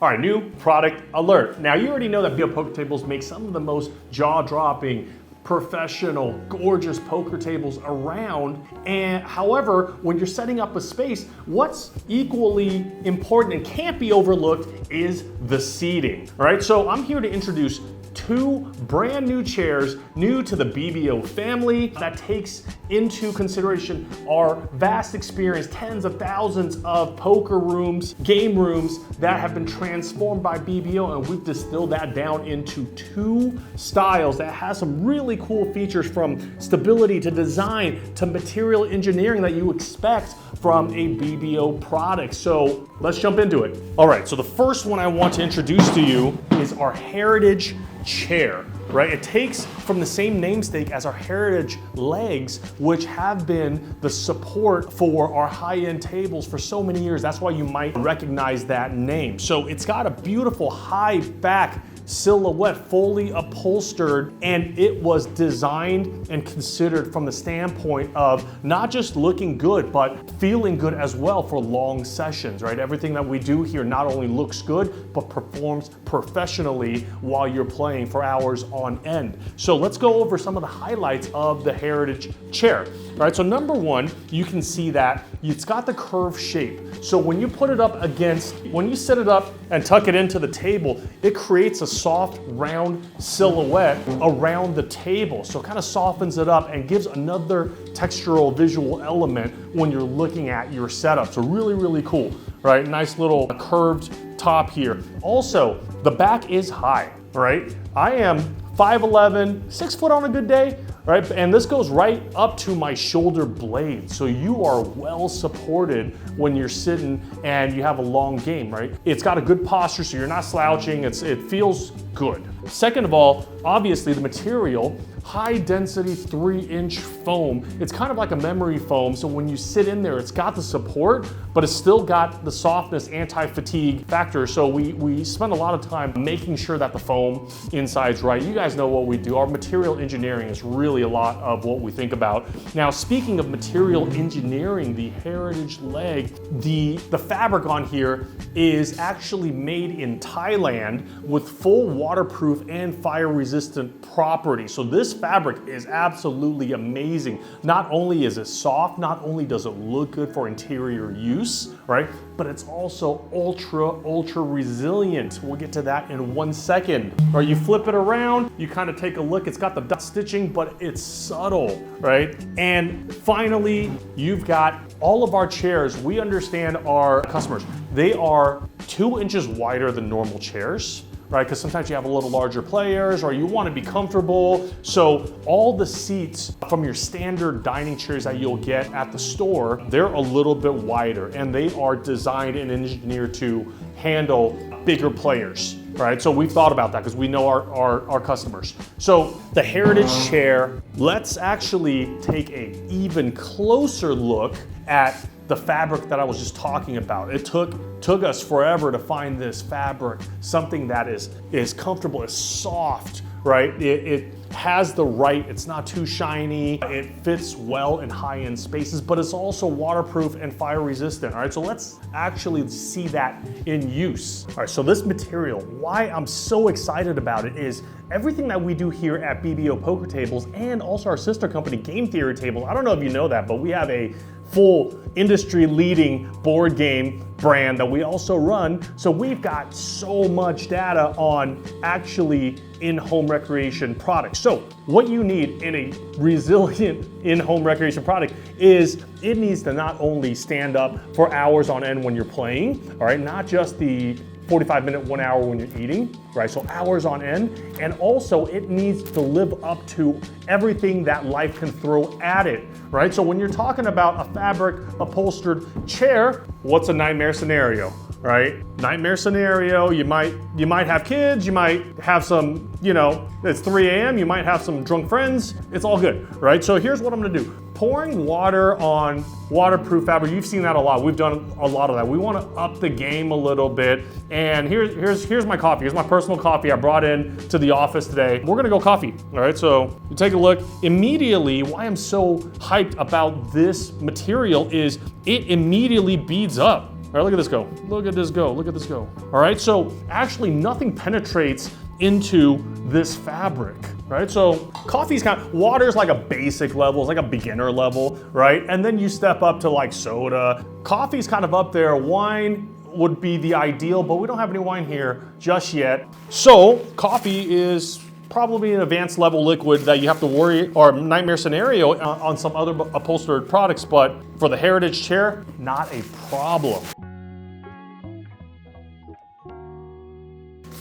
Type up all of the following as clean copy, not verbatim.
All right, new product alert. Now you already know that BBO poker tables make some of the most jaw-dropping, professional, gorgeous poker tables around. And however, when you're setting up a space, what's equally important and can't be overlooked is the seating. All right, so I'm here to introduce two brand new chairs, new to the BBO family, that takes into consideration our vast experience, tens of thousands of poker rooms, game rooms that have been transformed by BBO, and we've distilled that down into two styles that has some really cool features, from stability to design to material engineering that you expect from a BBO product. So let's jump into it. All right, so the first one I want to introduce to you is our Heritage chair, right? It takes from the same namesake as our Heritage legs, which have been the support for our high-end tables for so many years. That's why you might recognize that name. So it's got a beautiful high back silhouette, fully upholstered, and it was designed and considered from the standpoint of not just looking good, but feeling good as well for long sessions, right? Everything that we do here not only looks good, but performs professionally while you're playing for hours on end. So let's go over some of the highlights of the Heritage chair. All right, so number one, you can see that it's got the curved shape. So when you put it up against, when you set it up and tuck it into the table, it creates a soft, round silhouette around the table. So it kind of softens it up and gives another textural visual element when you're looking at your setup. So really, really cool, right? Nice little curved top here. Also, the back is high, right? I am 5'11", 6 foot on a good day, right? And this goes right up to my shoulder blade. So you are well supported when you're sitting and you have a long game, right? It's got a good posture, so you're not slouching. It feels good. Second of all, obviously the material, high density 3-inch foam. It's kind of like a memory foam, so when you sit in there, it's got the support, but it's still got the softness, anti-fatigue factor. So we spend a lot of time making sure that the foam inside's right. You guys know what we do. Our material engineering is really a lot of what we think about. Now, speaking of material engineering, the Heritage leg, the fabric on here is actually made in Thailand with full waterproof and fire resistant properties. So this fabric is absolutely amazing. Not only is it soft, not only does it look good for interior use, right? But it's also ultra resilient. We'll get to that in 1 second. Or you flip it around, you kind of take a look, it's got the dot stitching, but it's subtle, right? And finally, you've got all of our chairs. We understand our customers. They are 2 inches wider than normal chairs, right? Because sometimes you have a little larger players or you want to be comfortable. So all the seats from your standard dining chairs that you'll get at the store, they're a little bit wider, and they are designed and engineered to handle bigger players, right? So we've thought about that because we know our customers. So the Heritage chair, let's actually take an even closer look at the fabric that I was just talking about. It took us forever to find this fabric, something that is comfortable, is soft, right? It has the right, it's not too shiny, it fits well in high-end spaces, but it's also waterproof and fire resistant, all right? So let's actually see that in use. All right, so this material, why I'm so excited about it is everything that we do here at BBO Poker Tables and also our sister company, Game Theory Table. I don't know if you know that, but we have a full industry-leading board game brand that we also run. So we've got so much data on actually in-home recreation products. So what you need in a resilient in-home recreation product is it needs to not only stand up for hours on end when you're playing, all right, not just the 45-minute, 1 hour when you're eating, right? So hours on end. And also it needs to live up to everything that life can throw at it, right? So when you're talking about a fabric upholstered chair, what's a nightmare scenario, right? Nightmare scenario, you might have kids, you might have some, it's 3 a.m., you might have some drunk friends, it's all good, right? So here's what I'm gonna do. Pouring water on waterproof fabric, you've seen that a lot. We've done a lot of that. We want to up the game a little bit. And here's my coffee. Here's my personal coffee I brought in to the office today. We're gonna go coffee, all right? So you take a look. Immediately, why I'm so hyped about this material is it immediately beads up. All right, look at this go. Look at this go. Look at this go. All right, so actually nothing penetrates into this fabric, right? So coffee's water's like a basic level, it's like a beginner level, right? And then you step up to like soda. Coffee's kind of up there. Wine would be the ideal, but we don't have any wine here just yet. So coffee is probably an advanced level liquid that you have to worry, or nightmare scenario on some other upholstered products, but for the Heritage chair, not a problem.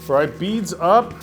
Right, beads up,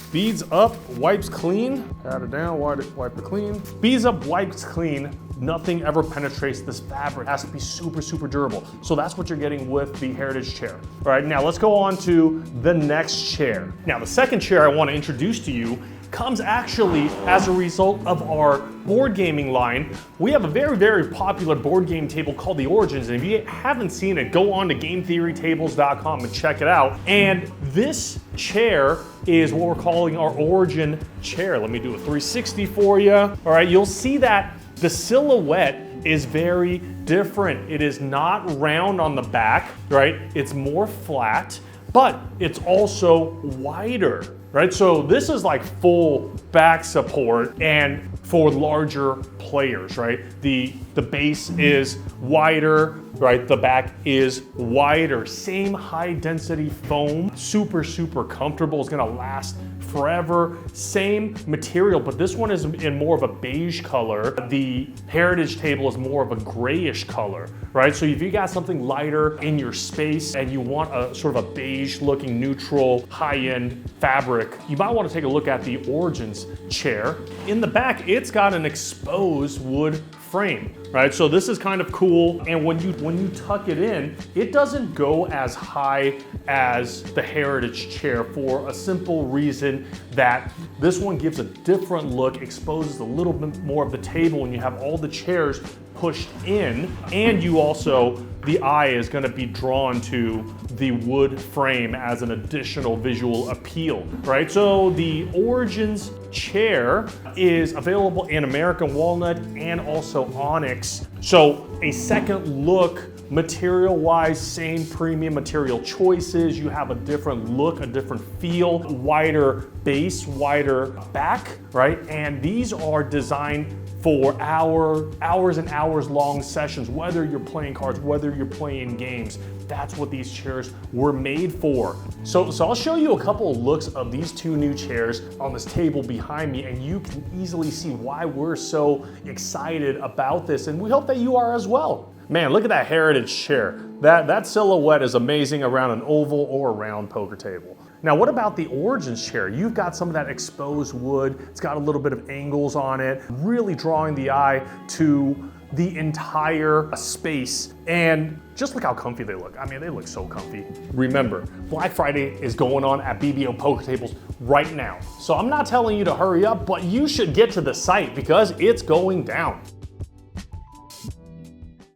wipes clean. Pat it down, wipe it clean. Beads up, wipes clean. Nothing ever penetrates this fabric. It has to be super, super durable. So that's what you're getting with the Heritage chair. All right, now let's go on to the next chair. Now the second chair I want to introduce to you comes actually as a result of our board gaming line. We have a very, very popular board game table called the Origins, and if you haven't seen it, go on to GameTheoryTables.com and check it out. And this chair is what we're calling our Origin chair. Let me do a 360 for you. All right, you'll see that the silhouette is very different. It is not round on the back, right? It's more flat, but it's also wider, right? So this is like full back support and for larger players, right? The base is wider, right? The back is wider. Same high density foam, super, super comfortable. It's gonna last forever. Same material, but this one is in more of a beige color. The Heritage table is more of a grayish color, right? So if you got something lighter in your space and you want a sort of a beige looking neutral high-end fabric, you might want to take a look at the Origins chair. In the back, it's got an exposed wood frame, right? So this is kind of cool. And when you tuck it in, it doesn't go as high as the Heritage chair for a simple reason that this one gives a different look, exposes a little bit more of the table when you have all the chairs pushed in, and you also, the eye is going to be drawn to the wood frame as an additional visual appeal, right? So the Origins chair is available in American walnut and also onyx. So a second look, material-wise, same premium material choices. You have a different look, a different feel, wider base, wider back, right? And these are designed for hours and hours long sessions, whether you're playing cards, whether you're playing games. That's what these chairs were made for. So I'll show you a couple of looks of these two new chairs on this table behind me, and you can easily see why we're so excited about this, and we hope that you are as well. Man, look at that Heritage chair. That silhouette is amazing around an oval or a round poker table. Now, what about the Origins chair? You've got some of that exposed wood. It's got a little bit of angles on it, really drawing the eye to the entire space. And just look how comfy they look. I mean, they look so comfy. Remember, Black Friday is going on at BBO Poker Tables right now. So I'm not telling you to hurry up, but you should get to the site because it's going down.